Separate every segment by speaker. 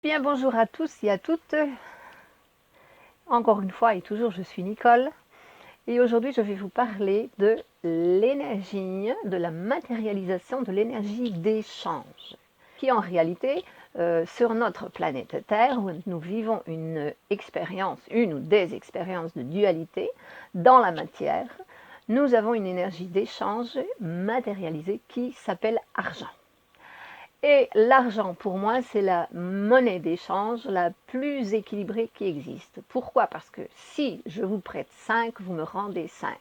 Speaker 1: Bien, bonjour à tous et à toutes. Encore une fois et toujours, je suis Nicole. Et aujourd'hui, je vais vous parler de l'énergie, de la matérialisation de l'énergie d'échange, qui en réalité, sur notre planète Terre, où nous vivons une expérience, une ou des expériences de dualité dans la matière, nous avons une énergie d'échange matérialisée qui s'appelle argent. Et l'argent, pour moi, c'est la monnaie d'échange la plus équilibrée qui existe. Pourquoi? Parce que si je vous prête 5, vous me rendez 5.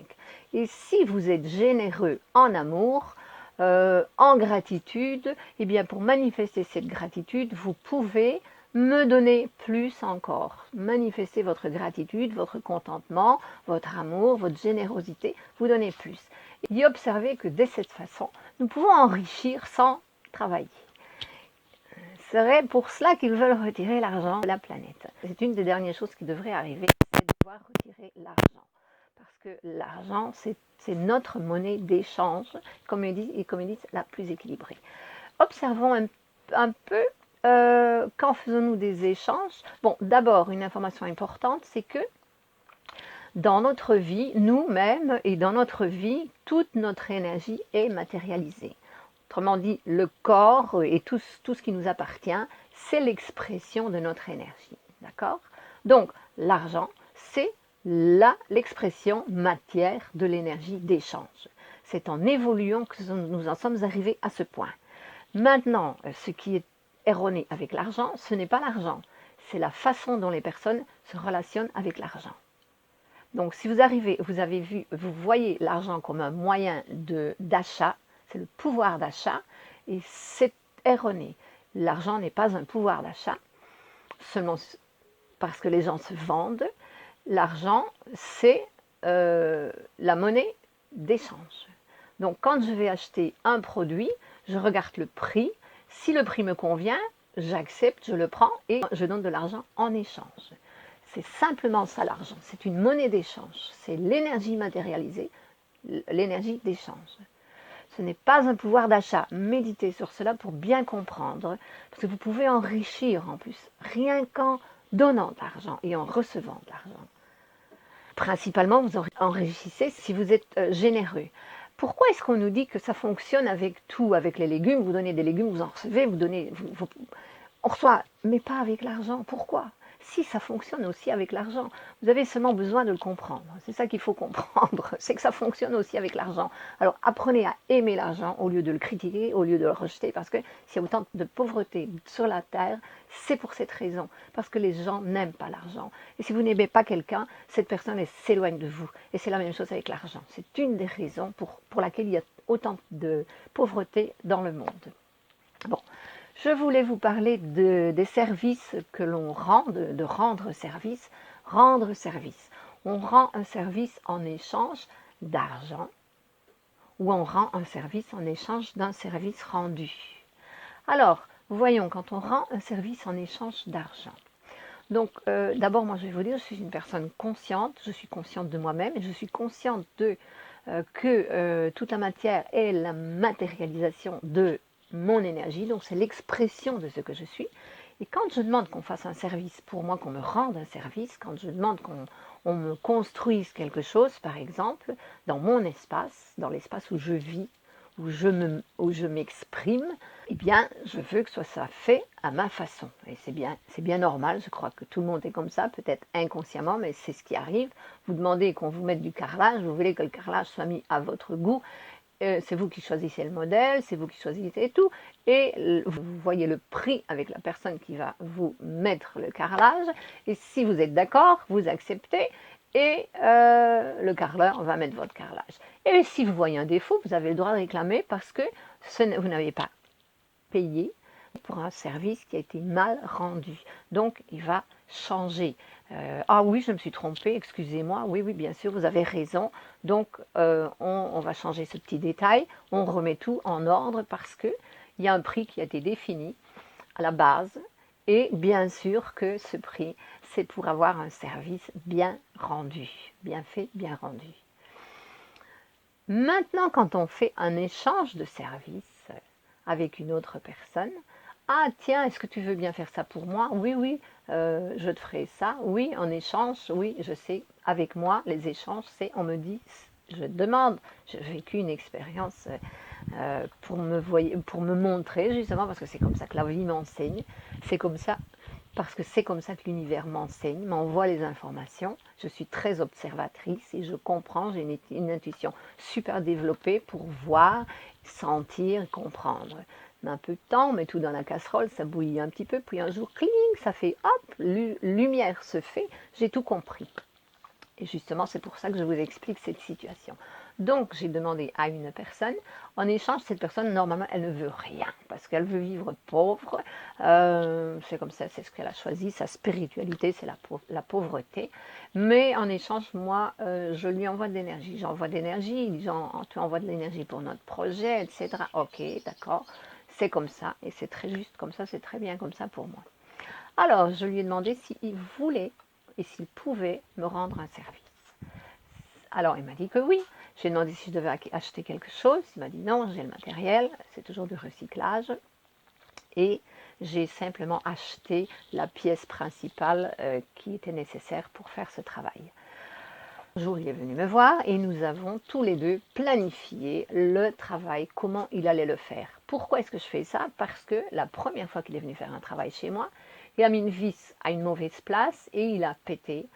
Speaker 1: Et si vous êtes généreux en amour, en gratitude, eh bien pour manifester cette gratitude, vous pouvez me donner plus encore. Manifester votre gratitude, votre contentement, votre amour, votre générosité, vous donnez plus. Et observez que de cette façon, nous pouvons enrichir sans travailler. Ce serait pour cela qu'ils veulent retirer l'argent de la planète. C'est une des dernières choses qui devrait arriver, c'est de pouvoir retirer l'argent. Parce que l'argent, c'est notre monnaie d'échange, comme ils disent, la plus équilibrée. Observons un peu quand faisons-nous des échanges. Bon, d'abord, une information importante, c'est que dans notre vie, nous-mêmes et dans notre vie, toute notre énergie est matérialisée. Autrement dit, le corps et tout ce qui nous appartient, c'est l'expression de notre énergie. D'accord? Donc, l'argent, c'est l'expression matière de l'énergie d'échange. C'est en évoluant que nous en sommes arrivés à ce point. Maintenant, ce qui est erroné avec l'argent, ce n'est pas l'argent, c'est la façon dont les personnes se relationnent avec l'argent. Donc, si vous voyez l'argent comme un moyen d'achat, c'est le pouvoir d'achat, et c'est erroné. L'argent n'est pas un pouvoir d'achat, seulement parce que les gens se vendent. L'argent, c'est la monnaie d'échange. Donc, quand je vais acheter un produit, je regarde le prix. Si le prix me convient, j'accepte, je le prends et je donne de l'argent en échange. C'est simplement ça l'argent, c'est une monnaie d'échange, c'est l'énergie matérialisée, l'énergie d'échange. Ce n'est pas un pouvoir d'achat. Méditez sur cela pour bien comprendre, parce que vous pouvez enrichir en plus, rien qu'en donnant de l'argent et en recevant de l'argent. Principalement, vous enrichissez si vous êtes généreux. Pourquoi est-ce qu'on nous dit que ça fonctionne avec tout, avec les légumes? Vous donnez des légumes, vous en recevez, on reçoit, mais pas avec l'argent. Pourquoi? Si ça fonctionne aussi avec l'argent, vous avez seulement besoin de le comprendre. C'est ça qu'il faut comprendre, c'est que ça fonctionne aussi avec l'argent. Alors apprenez à aimer l'argent au lieu de le critiquer, au lieu de le rejeter, parce que s'il y a autant de pauvreté sur la terre, c'est pour cette raison, parce que les gens n'aiment pas l'argent. Et si vous n'aimez pas quelqu'un, cette personne s'éloigne de vous. Et c'est la même chose avec l'argent. C'est une des raisons pour laquelle il y a autant de pauvreté dans le monde. Bon. Je voulais vous parler des services que l'on rend, de rendre service. Rendre service. On rend un service en échange d'argent ou on rend un service en échange d'un service rendu. Alors, voyons, quand on rend un service en échange d'argent. Donc, d'abord, moi, je vais vous dire, je suis une personne consciente, je suis consciente de moi-même et je suis consciente que toute la matière est la matérialisation de mon énergie, donc c'est l'expression de ce que je suis. Et quand je demande qu'on fasse un service pour moi, qu'on me rende un service, quand je demande qu'on me construise quelque chose, par exemple, dans mon espace, dans l'espace où je vis, où je m'exprime, eh bien, je veux que ça fait à ma façon. Et c'est bien normal, je crois que tout le monde est comme ça, peut-être inconsciemment, mais c'est ce qui arrive. Vous demandez qu'on vous mette du carrelage, vous voulez que le carrelage soit mis à votre goût, c'est vous qui choisissez le modèle, c'est vous qui choisissez tout, et vous voyez le prix avec la personne qui va vous mettre le carrelage, et si vous êtes d'accord, vous acceptez, et le carreleur va mettre votre carrelage. Et si vous voyez un défaut, vous avez le droit de réclamer parce que vous n'avez pas payé pour un service qui a été mal rendu. Donc, il va changer. Ah oui, je me suis trompée, excusez-moi. Oui, oui, bien sûr, vous avez raison. Donc, on va changer ce petit détail. On remet tout en ordre parce qu'il y a un prix qui a été défini à la base. Et bien sûr que ce prix, c'est pour avoir un service bien rendu, bien fait, bien rendu. Maintenant, quand on fait un échange de services avec une autre personne, ah tiens, est-ce que tu veux bien faire ça pour moi? Oui, oui, je te ferai ça. Oui, en échange, oui, je sais. Avec moi, les échanges, c'est on me dit, je demande. J'ai vécu une expérience pour me montrer justement, parce que c'est comme ça que la vie m'enseigne. C'est comme ça, parce que c'est comme ça que l'univers m'enseigne, m'envoie les informations. Je suis très observatrice et je comprends, j'ai une intuition super développée pour voir, sentir, comprendre. Mais un peu de temps, on met tout dans la casserole, ça bouillit un petit peu, puis un jour, cling, ça fait hop, lumière se fait, j'ai tout compris. Et justement, c'est pour ça que je vous explique cette situation. Donc, j'ai demandé à une personne, en échange, cette personne, normalement, elle ne veut rien, parce qu'elle veut vivre pauvre, c'est comme ça, c'est ce qu'elle a choisi, sa spiritualité, c'est la pauvreté, mais en échange, moi, je lui envoie de l'énergie, j'envoie de l'énergie, tu envoies de l'énergie pour notre projet, etc. Ok, d'accord, c'est comme ça, et c'est très juste comme ça, c'est très bien comme ça pour moi. Alors, je lui ai demandé s'il voulait et s'il pouvait me rendre un service. Alors, il m'a dit que oui. J'ai demandé si je devais acheter quelque chose. Il m'a dit non, j'ai le matériel, c'est toujours du recyclage. Et j'ai simplement acheté la pièce principale qui était nécessaire pour faire ce travail. Un jour, il est venu me voir et nous avons tous les deux planifié le travail, comment il allait le faire. Pourquoi est-ce que je fais ça? Parce que la première fois qu'il est venu faire un travail chez moi, il a mis une vis à une mauvaise place et il a pété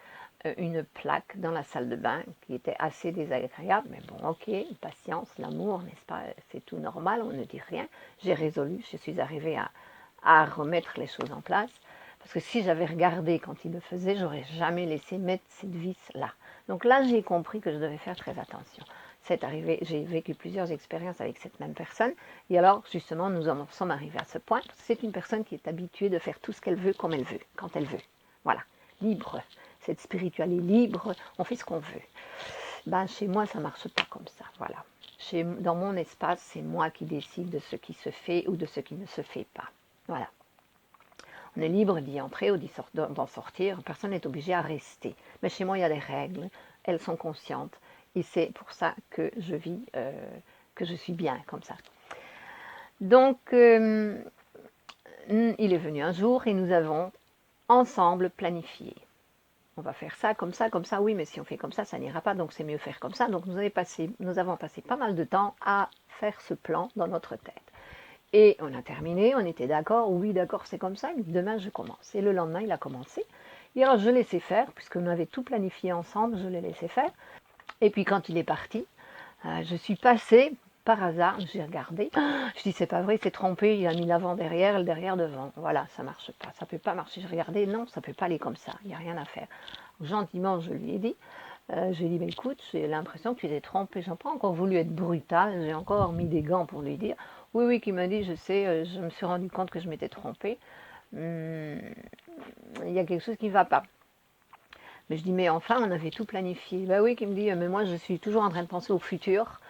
Speaker 1: une plaque dans la salle de bain qui était assez désagréable. Mais bon, ok, patience, l'amour, n'est-ce pas? C'est tout normal, on ne dit rien. J'ai résolu, je suis arrivée à remettre les choses en place. Parce que si j'avais regardé quand il le faisait, j'aurais jamais laissé mettre cette vis là. Donc là, j'ai compris que je devais faire très attention. C'est arrivé, j'ai vécu plusieurs expériences avec cette même personne. Et alors, justement, nous en sommes arrivés à ce point. C'est une personne qui est habituée de faire tout ce qu'elle veut, comme elle veut, quand elle veut. Voilà, libre. Cette spiritualité libre, on fait ce qu'on veut. Ben, chez moi, ça ne marche pas comme ça. Voilà. Dans mon espace, c'est moi qui décide de ce qui se fait ou de ce qui ne se fait pas. Voilà. On est libre d'y entrer ou d'en sortir. Personne n'est obligé à rester. Mais chez moi, il y a des règles. Elles sont conscientes. Et c'est pour ça que je vis, que je suis bien comme ça. Donc, il est venu un jour et nous avons ensemble planifié. On va faire ça, comme ça, oui, mais si on fait comme ça n'ira pas, donc c'est mieux faire comme ça. Donc nous avons passé pas mal de temps à faire ce plan dans notre tête. Et on a terminé, on était d'accord, oui d'accord c'est comme ça, demain je commence. Et le lendemain il a commencé. Et alors je laissais faire, puisqu'on avait tout planifié ensemble, je l'ai laissé faire. Et puis quand il est parti, je suis passée, par hasard, j'ai regardé, je dis c'est pas vrai, il s'est trompé, il a mis l'avant derrière, le derrière devant. Voilà, ça marche pas, ça peut pas marcher. Je regardais, non, ça peut pas aller comme ça, il n'y a rien à faire. Gentiment, je lui ai dit, j'ai dit, bah, écoute, j'ai l'impression que tu t'es trompé. Je n'ai pas encore voulu être brutale, j'ai encore mis des gants pour lui dire. Oui, oui, qui m'a dit, je sais, je me suis rendu compte que je m'étais trompée. Il y a quelque chose qui ne va pas. Mais je dis, mais enfin, on avait tout planifié. Bah oui, qui me dit, mais moi, je suis toujours en train de penser au futur.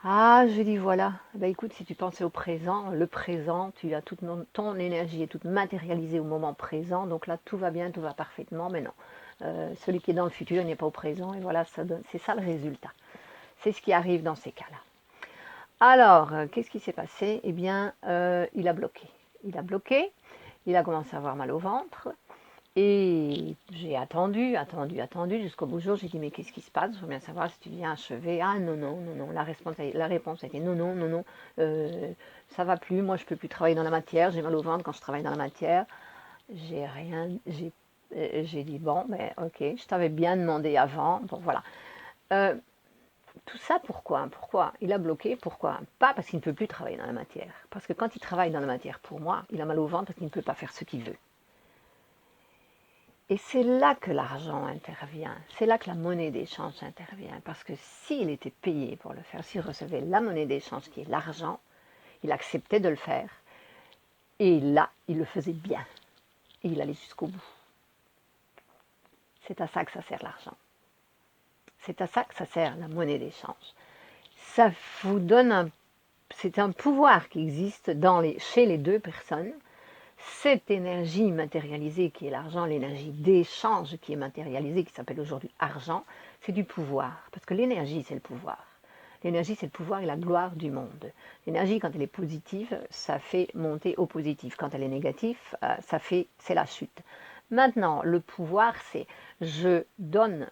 Speaker 1: Ah, je dis, voilà, bah écoute, si tu pensais au présent, le présent, tu as toute ton énergie est toute matérialisée au moment présent, donc là, tout va bien, tout va parfaitement, mais non. Celui qui est dans le futur n'est pas au présent, et voilà, c'est ça le résultat. C'est ce qui arrive dans ces cas-là. Alors, qu'est-ce qui s'est passé? Eh bien, il a bloqué. Il a bloqué, il a commencé à avoir mal au ventre, et j'ai attendu jusqu'au bout du jour. J'ai dit, mais qu'est-ce qui se passe? Je veux bien savoir si tu viens achever. Ah non, non, non, non. La réponse a été non, non, non, non. Ça va plus. Moi, je peux plus travailler dans la matière. J'ai mal au ventre quand je travaille dans la matière. J'ai rien. J'ai dit, bon, ben ok, je t'avais bien demandé avant. Donc voilà. Tout ça, pourquoi? Pourquoi il a bloqué? Pourquoi? Pas parce qu'il ne peut plus travailler dans la matière. Parce que quand il travaille dans la matière, pour moi, il a mal au ventre parce qu'il ne peut pas faire ce qu'il veut. Et c'est là que l'argent intervient, c'est là que la monnaie d'échange intervient, parce que s'il était payé pour le faire, s'il recevait la monnaie d'échange qui est l'argent, il acceptait de le faire, et là, il le faisait bien, et il allait jusqu'au bout. C'est à ça que ça sert l'argent. C'est à ça que ça sert la monnaie d'échange. Ça vous donne c'est un pouvoir qui existe chez les deux personnes. Cette énergie matérialisée qui est l'argent, l'énergie d'échange qui est matérialisée, qui s'appelle aujourd'hui argent, c'est du pouvoir. Parce que l'énergie, c'est le pouvoir. L'énergie, c'est le pouvoir et la gloire du monde. L'énergie, quand elle est positive, ça fait monter au positif. Quand elle est négative, c'est la chute. Maintenant, le pouvoir, c'est je donne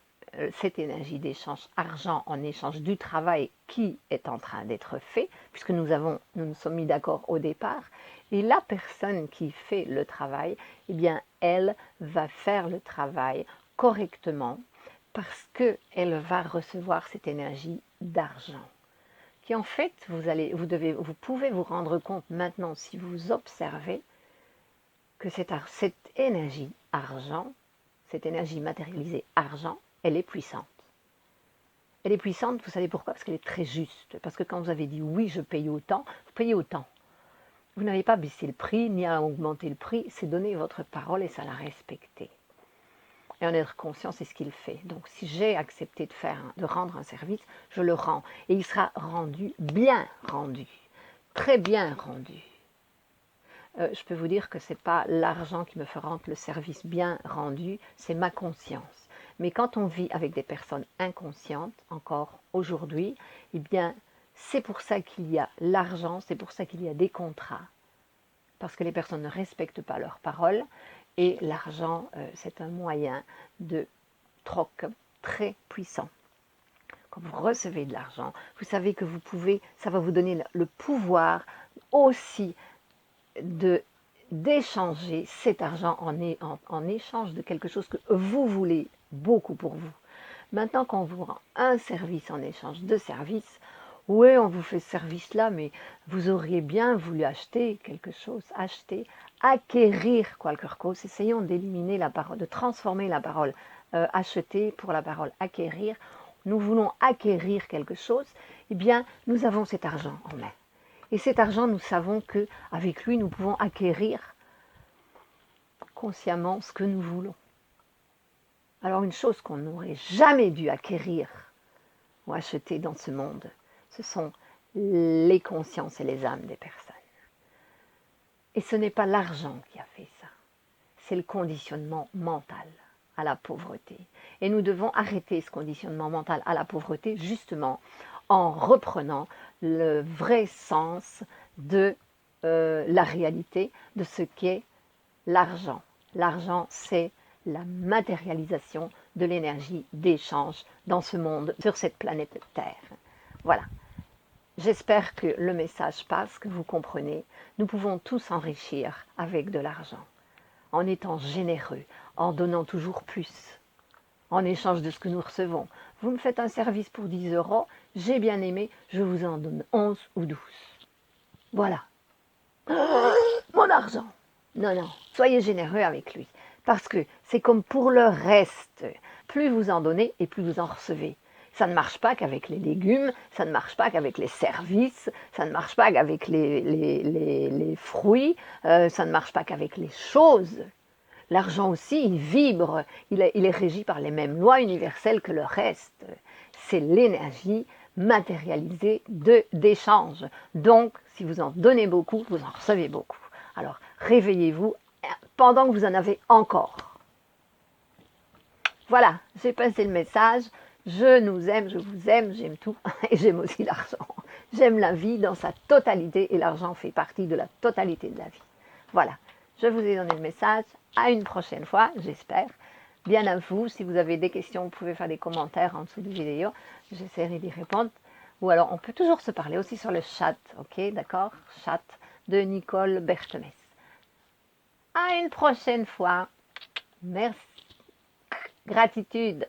Speaker 1: cette énergie d'échange argent en échange du travail qui est en train d'être fait, puisque nous nous sommes mis d'accord au départ, et la personne qui fait le travail, eh bien, elle va faire le travail correctement parce qu'elle va recevoir cette énergie d'argent. Qui en fait, vous pouvez vous rendre compte maintenant, si vous observez, que cette énergie argent, cette énergie matérialisée argent, elle est puissante. Elle est puissante, vous savez pourquoi? Parce qu'elle est très juste. Parce que quand vous avez dit oui, je paye autant, vous payez autant. Vous n'avez pas baissé le prix, ni à augmenter le prix, c'est donner votre parole et ça la respecter. Et en être conscient, c'est ce qu'il fait. Donc si j'ai accepté de rendre un service, je le rends. Et il sera rendu, bien rendu, très bien rendu. Je peux vous dire que ce n'est pas l'argent qui me fera rendre le service bien rendu, c'est ma conscience. Mais quand on vit avec des personnes inconscientes, encore aujourd'hui, eh bien, c'est pour ça qu'il y a l'argent, c'est pour ça qu'il y a des contrats. Parce que les personnes ne respectent pas leurs paroles. Et l'argent, c'est un moyen de troc très puissant. Quand vous recevez de l'argent, vous savez que ça va vous donner le pouvoir aussi d'échanger cet argent en échange de quelque chose que vous voulez beaucoup pour vous. Maintenant, quand on vous rend un service en échange de services, oui, on vous fait ce service-là, mais vous auriez bien voulu acheter quelque chose, acquérir quelque chose. Essayons d'éliminer la parole, de transformer la parole acheter pour la parole acquérir. Nous voulons acquérir quelque chose, eh bien, nous avons cet argent en main. Et cet argent, nous savons qu'avec lui, nous pouvons acquérir consciemment ce que nous voulons. Alors, une chose qu'on n'aurait jamais dû acquérir ou acheter dans ce monde, ce sont les consciences et les âmes des personnes. Et ce n'est pas l'argent qui a fait ça, c'est le conditionnement mental à la pauvreté. Et nous devons arrêter ce conditionnement mental à la pauvreté justement en reprenant le vrai sens de la réalité de ce qu'est l'argent. L'argent, c'est la matérialisation de l'énergie d'échange dans ce monde, sur cette planète Terre. Voilà. J'espère que le message passe, que vous comprenez. Nous pouvons tous s'enrichir avec de l'argent, en étant généreux, en donnant toujours plus, en échange de ce que nous recevons. Vous me faites un service pour 10 €, j'ai bien aimé, je vous en donne 11 ou 12. Voilà. Mon argent. Non, non, soyez généreux avec lui. Parce que c'est comme pour le reste. Plus vous en donnez et plus vous en recevez. Ça ne marche pas qu'avec les légumes, ça ne marche pas qu'avec les services, ça ne marche pas qu'avec les fruits, ça ne marche pas qu'avec les choses. L'argent aussi, il vibre, il est régi par les mêmes lois universelles que le reste. C'est l'énergie matérialisée d'échange. Donc, si vous en donnez beaucoup, vous en recevez beaucoup. Alors, réveillez-vous pendant que vous en avez encore. Voilà, j'ai passé le message. Je nous aime, je vous aime, j'aime tout. Et j'aime aussi l'argent. J'aime la vie dans sa totalité et l'argent fait partie de la totalité de la vie. Voilà, je vous ai donné le message. À une prochaine fois, j'espère. Bien à vous. Si vous avez des questions, vous pouvez faire des commentaires en dessous de la vidéo. J'essaierai d'y répondre. Ou alors, on peut toujours se parler aussi sur le chat. Ok, d'accord? Chat de Nicole Berthemès. À une prochaine fois. Merci. Gratitude.